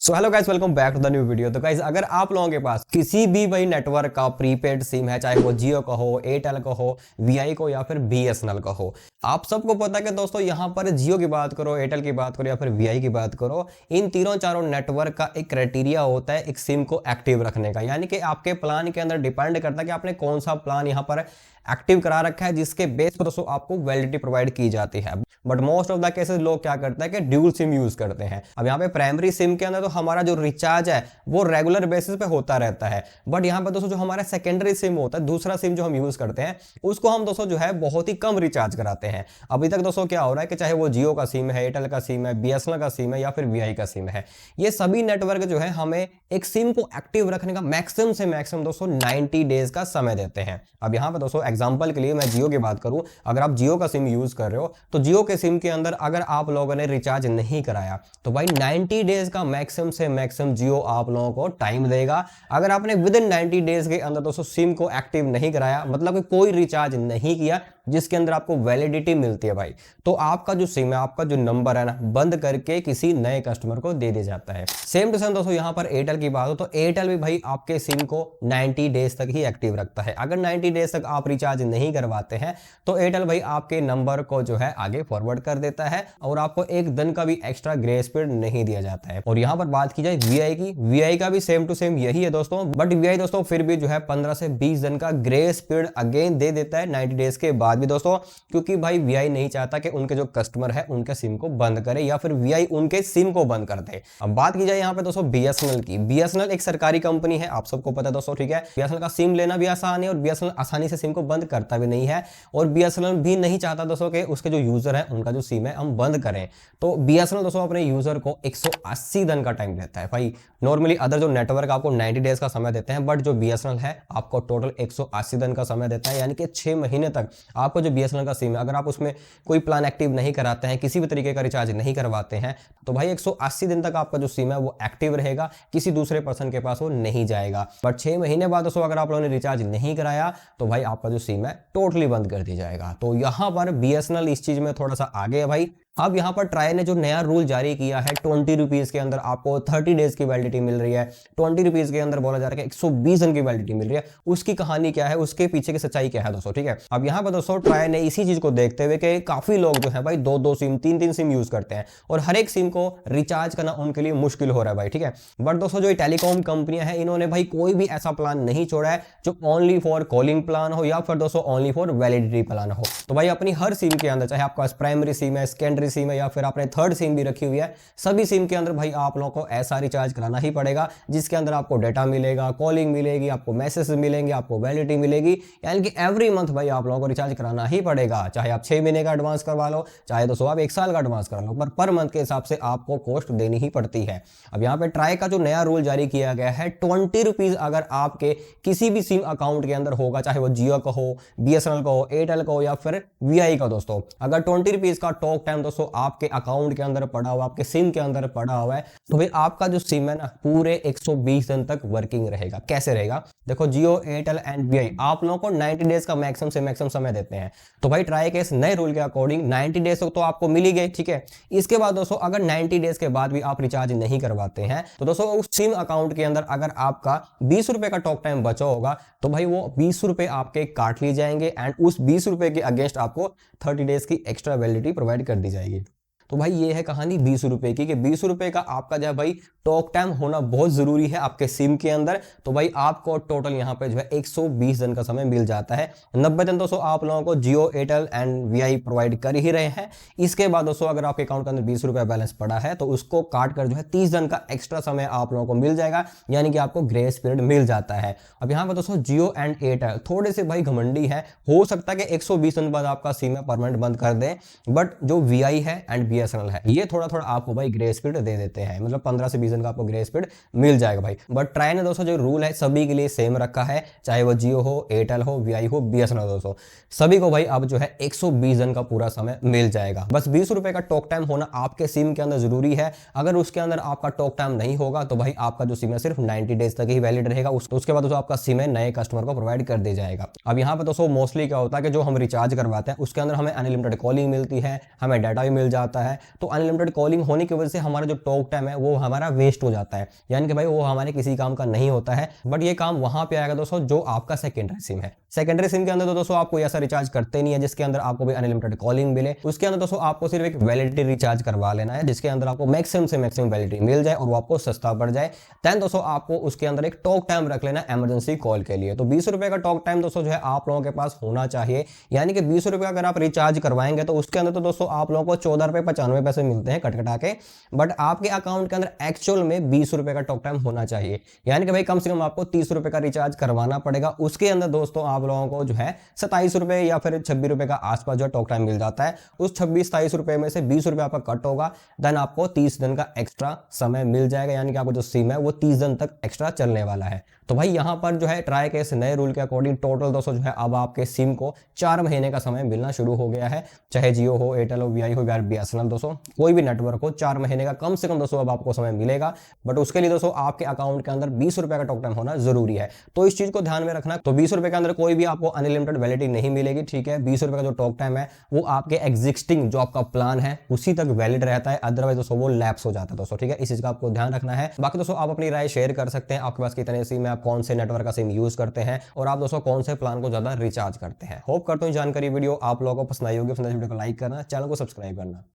So hello guys, welcome back to the new video. तो guys, अगर आप लोगों के पास किसी भी वही नेटवर्क का प्रीपेड सिम है, चाहे वो जियो का हो, एयरटेल का हो, वीआई को या फिर बीएसएनएल का हो, आप सबको पता है कि दोस्तों यहाँ पर जियो की बात करो, एयरटेल की बात करो या फिर वीआई की बात करो, इन तीनों चारों नेटवर्क का एक क्राइटेरिया होता है एक सिम को एक्टिव रखने का। यानी कि आपके प्लान के अंदर डिपेंड करता है कि आपने कौन सा प्लान यहाँ पर एक्टिव करा रखा है, जिसके बेस पर दोस्तों आपको वैलिडिटी प्रोवाइड की जाती है। But most of the cases लोग क्या करते हैं कि ड्यूल सिम यूज करते हैं। अब यहाँ पे प्राइमरी सिम के अंदर तो हमारा जो रिचार्ज है वो रेगुलर बेसिस पे होता रहता है, बट यहाँ पे दोस्तों जो हमारा सेकेंडरी सिम होता है, दूसरा सिम जो हम यूज करते हैं, उसको हम दोस्तों जो है बहुत ही कम रिचार्ज कराते हैं। अभी तक दोस्तों क्या हो रहा है कि चाहे वो जियो का सिम है, एयरटेल का सिम है, बीएसएनएल का सिम है या फिर वीआई का सिम है, ये सभी नेटवर्क जो है हमें एक सिम को एक्टिव रखने का मैक्सिमम से मैक्सिमम दोस्तों 90 डेज का समय देते हैं। अब यहाँ पे दोस्तों एग्जांपल के लिए मैं जियो की बात करूं, अगर आप जियो का सिम यूज कर रहे हो तो जियो के सिम के अंदर अगर आप लोगों ने रिचार्ज नहीं कराया तो भाई 90 डेज का मैक्सिमम से मैक्सिमम जियो आप लोगों को टाइम देगा। अगर आपने विद इन 90 डेज के अंदर दोस्तों सिम को एक्टिव नहीं कराया, मतलब कि कोई रिचार्ज नहीं किया जिसके अंदर आपको वैलिडिटी मिलती है भाई, तो आपका जो सिम है, आपका जो नंबर है ना, बंद करके किसी नए कस्टमर को दे दिया जाता है। सेम टू सेम दोस्तों यहाँ पर एयरटेल की बात हो तो एयरटेल भी भाई आपके सिम को 90 डेज तक ही एक्टिव रखता है। अगर 90 डेज तक आप रिचार्ज नहीं करवाते हैं तो एयरटेल भाई आपके नंबर को जो है आगे फॉरवर्ड कर देता है और आपको एक दिन का भी एक्स्ट्रा ग्रेस पीरियड नहीं दिया जाता है। और यहाँ पर बात की जाए वीआई की, वीआई का भी सेम टू सेम यही है दोस्तों, बट वीआई दोस्तों फिर भी जो है 15 से 20 दिन का ग्रेस पीरियड अगेन दे देता है 90 डेज के बाद भी दोस्तों, क्योंकि भाई वीआई नहीं चाहता कि उनके जो कस्टमर है उनके सिम को बंद करे या फिर वीआई उनके सिम को बंद कर दे। अब बात की जाए यहाँ पे दोस्तों बीएसएनएल की, बीएसएनएल एक सरकारी कंपनी है, आप सबको पता है दोस्तों, ठीक है। बीएसएनएल का सिम लेना भी आसान है और बीएसएनएल आसानी से सिम को बंद करता भी नहीं है, और बीएसएनएल भी नहीं चाहता दोस्तों कि उसके जो यूजर है उनका जो सिम है हम बंद करें। तो बीएसएनएल दोस्तों अपने यूजर को 180 दिन का टाइम देता है भाई। नॉर्मली अदर जो नेटवर्क आपको 90 डेज का समय देते हैं, बट जो बीएसएनएल है आपको टोटल 180 दिन का समय देता है। यानी कि 6 महीने तक आपको जो बीएसएनएल का सिम है, अगर आप उसमें कोई प्लान एक्टिव नहीं कराते हैं, किसी भी तरीके का रिचार्ज नहीं करवाते हैं, तो भाई 180 दिन तक आपका जो सिम है वो एक्टिव रहेगा, किसी दूसरे पर्सन के पास वो नहीं जाएगा। बट 6 महीने बाद दोस्तों अगर आप लोगों ने रिचार्ज नहीं कराया तो भाई आपका जो सिम है टोटली बंद कर दिया जाएगा। तो यहाँ पर बीएसएनएल इस चीज में थोड़ा सा आगे है भाई। अब यहाँ पर ट्राई ने जो नया रूल जारी किया है, 20 रुपीज के अंदर आपको 30 डेज की वैलिडिटी मिल रही है, 20 रुपीज के अंदर बोला जा रहा है 120 दिन की वैलिडिटी मिल रही है। उसकी कहानी क्या है, उसके पीछे की सच्चाई क्या है दोस्तों, ठीक है। अब यहाँ पर दोस्तों ट्राई ने इसी चीज को देखते हुए कि काफी लोग जो है भाई 2-2 सिम 3-3 सिम यूज करते हैं और हर एक सिम को रिचार्ज करना उनके लिए मुश्किल हो रहा है भाई, ठीक है। बट दोस्तों जो टेलीकॉम कंपनियां हैं, इन्होंने भाई कोई भी ऐसा प्लान नहीं छोड़ा है जो ओनली फॉर कॉलिंग प्लान हो या फिर दोस्तों ओनली फॉर वैलिडिटी प्लान हो। तो भाई अपनी हर सिम के अंदर, चाहे आपका प्राइमरी सिम है, सेकेंडरी सिम है या फिर आपने थर्ड सिम भी रखी हुई है, सभी सिम के अंदर भाई आप लोगों को ऐसा रिचार्ज कराना ही पड़ेगा जिसके अंदर आपको डेटा मिलेगा, कॉलिंग मिलेगी, आपको मैसेज मिलेंगे, आपको वैलिडिटी मिलेगी। यानी कि एवरी मंथ भाई आप लोगों को रिचार्ज कराना ही पड़ेगा, चाहे आप 6 महीने का एडवांस करवा लो, चाहे दोस्तों आप 1 साल का एडवांस करा लो, पर मंथ के हिसाब से आपको कॉस्ट देनी ही पड़ती है। अब यहाँ पे ट्राई का जो नया रूल जारी किया गया है, 20 रुपीज अगर आपके किसी भी सिम अकाउंट के अंदर होगा, चाहे वो जियो का हो, बीएसएनएल का हो, एयरटेल का हो या फिर वीआई का दोस्तों, अगर 20 रुपीज का टॉक टाइम दोस्तों आपके अकाउंट के अंदर पड़ा हुआ, आपके सिम के अंदर पड़ा हुआ है, तो भाई आपका जो सिम है ना पूरे 120 दिन तक वर्किंग रहेगा। कैसे रहेगा, देखो जियो, एयरटेल एंड वीआई आप लोगों को 90 डेज का मैक्सिमम से मैक्सिमम समय देते हैं। तो भाई ट्राई के इस नए रूल के अकॉर्डिंग 90 डेज तक तो आपको मिल ही गए, ठीक है। इसके बाद दोस्तों अगर 90 डेज के बाद भी आप रिचार्ज नहीं करवाते हैं तो दोस्तों उस सिम अकाउंट के अंदर अगर आपका 20 रुपए का टॉक टाइम बचा होगा तो भाई वो 20 रुपए आपके काट लिए जाएंगे एंड उस 20 रुपए के अगेंस्ट आपको 30 डेज की एक्स्ट्रा वैलिडिटी प्रोवाइड कर दी जाएगी। तो भाई ये है कहानी 20 रुपए की, कि 20 रुपए का आपका जो भाई टॉक टाइम होना बहुत जरूरी है आपके सिम के अंदर। तो भाई आपको टोटल यहाँ पे जो है 120 दिन का समय मिल जाता है। 90 दिन दोस्तों आप लोगों को जियो, एयरटेल एंड वीआई प्रोवाइड कर ही रहे हैं। इसके बाद दोस्तों अगर आपके अकाउंट के अंदर 20 रुपए बैलेंस पड़ा है तो उसको काट कर जो है 30 दिन का एक्स्ट्रा समय आप लोगों को मिल जाएगा, यानी कि आपको ग्रेस पीरियड मिल जाता है। अब यहाँ पर दोस्तों जियो एंड एयरटेल थोड़े से भाई घमंडी है, हो सकता है कि 120 दिन बाद आपका सिम परमानेंट बंद कर दें, बट जो वीआई है एंड बीएसएनएल है ये थोड़ा थोड़ा आपको भाई ग्रेस पीरियड दे देते हैं, मतलब 15 से 20 दिन का आपको ग्रेस पीरियड मिल जाएगा भाई। बट ट्राई ने दोस्तों जो रूल है सभी के लिए सेम रखा है, चाहे वो जियो हो, एयरटेल हो, वीआई हो, बीएसएनएल दोस्तों सभी को भाई अब जो है 120 दिन का पूरा समय मिल जाएगा। बस 20 रुपए का टॉक टाइम होना आपके सिम के अंदर जरूरी है। अगर उसके अंदर आपका टॉक टाइम नहीं होगा तो भाई आपका जो सिम है सिर्फ 90 डेज तक ही वैलिड रहेगा, उसके बाद आपका सिम है नए कस्टमर को प्रोवाइड कर दिया जाएगा। अब यहाँ पे दोस्तों मोस्टली क्या होता है कि जो हम रिचार्ज करवाते हैं उसके अंदर हमें अनलिमिटेड कॉलिंग मिलती है, हमें डाटा भी मिल जाता है तो अनलिमिटेड कॉलिंग होने की वजह से हमारा जो टॉक टाइम है वो हमारा वेस्ट हो जाता है, यानी कि भाई वो हमारे किसी काम का नहीं होता है। बट ये काम वहां पे आएगा दोस्तों जो आपका सेकेंडरी सिम है। सेकेंडरी सिम के अंदर तो दोस्तों आप कोई ऐसा रिचार्ज करते नहीं है जिसके अंदर आपको भी अनलिमिटेड कॉलिंग मिले। उसके अंदर दोस्तों आपको सिर्फ एक वैलिडिटी रिचार्ज करवा लेना है जिसके अंदर आपको मैक्सिमम से मैक्सिमम वैलिडिटी मिल जाए और वो आपको सस्ता पड़ जाए। देन दोस्तों आपको उसके अंदर एक टॉक टाइम रख लेना इमरजेंसी कॉल के लिए। तो 20 रुपए का टॉक टाइम दोस्तों जो है आप लोगों के पास होना चाहिए, यानी कि 20 रुपए अगर आप रिचार्ज करवाएंगे तो उसके अंदर तो दोस्तों आप लोगों को 14 रुपए 95 पैसे मिलते हैं कटकटा के। बट आपके अकाउंट के अंदर एक्चुअल में 20 रुपए का टॉक टाइम होना चाहिए, यानी कि भाई कम से कम आपको 30 रुपए का रिचार्ज करवाना पड़ेगा। उसके अंदर दोस्तों आप लोगों को जो है 27 रुपए या फिर 26 रुपए का आसपास जो टॉक टाइम मिल जाता है। उस 26-27 रुपए में से 20 रुपए आपका कट होगा, देन आपको 30 दिन का एक्स्ट्रा समय मिल जाएगा, यानी कि आपको जो सिम है वो 30 दिन तक एक्स्ट्रा चलने वाला है। तो भाई यहां पर जो है ट्राई के इस नए रूल के अकॉर्डिंग टोटल दोस्तों जो है अब आपके सिम को 4 महीने का समय मिलना शुरू हो गया है। चाहे जियो हो, एयरटेल हो, वीआई हो या बीएसएनएल, दोस्तों कोई भी नेटवर्क हो 4 महीने का कम से कम दोस्तों अब आपको समय मिलेगा। बट उसके लिए दोस्तों आपके अकाउंट के अंदर 20 रुपए का टॉक टाइम होना जरूरी है, तो इस चीज को ध्यान में रखना। तो 20 रुपए के अंदर कोई भी आपको अनलिमिटेड वैलिडिटी नहीं मिलेगी, ठीक है। 20 रुपए का जो टॉक टाइम है वो आपके एग्जिस्टिंग जो आपका प्लान है उसी तक वैलिड रहता है, अदरवाइज दोस्तों वो लैप्स हो जाता है दोस्तों, ठीक है। इस चीज का आपको ध्यान रखना है। बाकी दोस्तों आप अपनी राय शेयर कर सकते हैं, आपके पास कितने सिम है, आप कौन से नेटवर्क का सिम यूज करते हैं और आप दोस्तों कौन से प्लान को ज्यादा रिचार्ज करते हैं। होप करता हूं जानकारी वीडियो आप लोगों को पसंद आई होगी। पसंद आई वीडियो को लाइक करना, चैनल को सब्सक्राइब करना।